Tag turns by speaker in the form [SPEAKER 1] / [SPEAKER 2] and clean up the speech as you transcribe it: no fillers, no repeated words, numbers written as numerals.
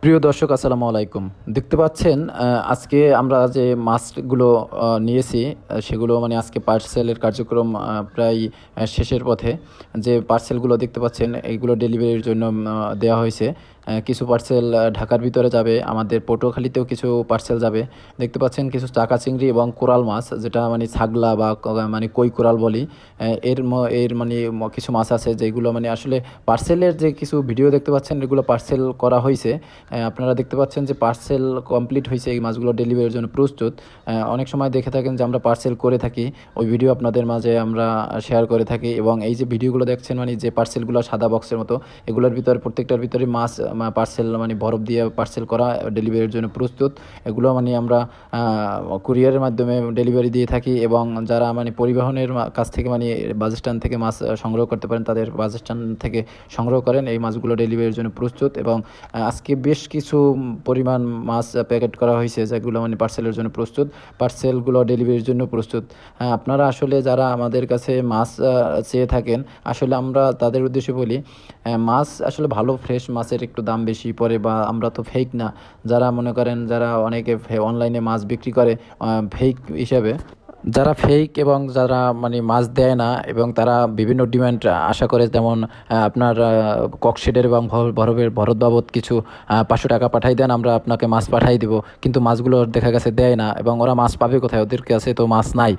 [SPEAKER 1] প্রিয় দর্শক আসসালামু আলাইকুম। দেখতে পাচ্ছেন আজকে আমরা যে মাছগুলো নিয়েছি সেগুলো মানে আজকে পার্সেলের কার্যক্রম প্রায় শেষের পথে। যে পার্সেলগুলো দেখতে পাচ্ছেন এইগুলো ডেলিভারির জন্য দেওয়া হয়েছে। কিছু পার্সেল ঢাকার ভিতরে যাবে, আমাদের পটুয়াখালীতেও কিছু পার্সেল যাবে। দেখতে পাচ্ছেন কিছু চাকা চিংড়ি এবং কোরাল মাছ, যেটা মানে ছাগলা বা মানে কই কোরাল বলি। এর মানে কিছু মাছ আছে যেগুলো মানে আসলে পার্সেলের যে কিছু ভিডিও দেখতে পাচ্ছেন এগুলো পার্সেল করা হয়েছে। আপনারা দেখতে পাচ্ছেন যে পার্সেল কমপ্লিট হয়েছে, এই মাছগুলো ডেলিভারির জন্য প্রস্তুত। অনেক সময় দেখে থাকেন যে আমরা পার্সেল করে থাকি, ওই ভিডিও আপনাদের মাঝে আমরা শেয়ার করে থাকি। এবং এই যে ভিডিওগুলো দেখছেন মানে যে পার্সেলগুলো সাদা বক্সের মতো, এগুলোর ভিতরে প্রত্যেকটার ভিতরে মাছ পার্সেল মানে বরফ দিয়ে পার্সেল করা ডেলিভারির জন্য প্রস্তুত। এগুলো মানে আমরা কুরিয়ারের মাধ্যমে ডেলিভারি দিয়ে থাকি, এবং যারা মানে পরিবহনের কাছ থেকে মানে বাস স্ট্যান্ড থেকে মাছ সংগ্রহ করতে পারেন তাদের বাস স্ট্যান্ড থেকে সংগ্রহ করেন। এই মাছগুলো ডেলিভারির জন্য প্রস্তুত, এবং আজকে বেশ কিছু পরিমাণ মাছ প্যাকেট করা হয়েছে যেগুলো মানে পার্সেলের জন্য প্রস্তুত। পার্সেলগুলো ডেলিভারির জন্য প্রস্তুত। আপনারা আসলে যারা আমাদের কাছে মাছ চেয়ে থাকেন, আসলে আমরা তাদের উদ্দেশ্যে বলি, মাছ আসলে ভালো ফ্রেশ মাছের একটু দাম বেশি পড়ে, বা আমরা তো ফেক না। যারা মনে করেন যারা অনেকে অনলাইনে মাছ বিক্রি করে ফেক হিসাবে, যারা ফেক এবং যারা মানে মাছ দেয় না, এবং তারা বিভিন্ন ডিমান্ড আশা করে, যেমন আপনার ককশেডের এবং বরফের ভরত বাবদ কিছু 500 টাকা পাঠাই দেন, আমরা আপনাকে মাছ পাঠাই দিব। কিন্তু মাছগুলো দেখা গেছে দেয় না, এবং ওরা মাছ পাবে কোথায়? ওদের কাছে তো মাছ নাই।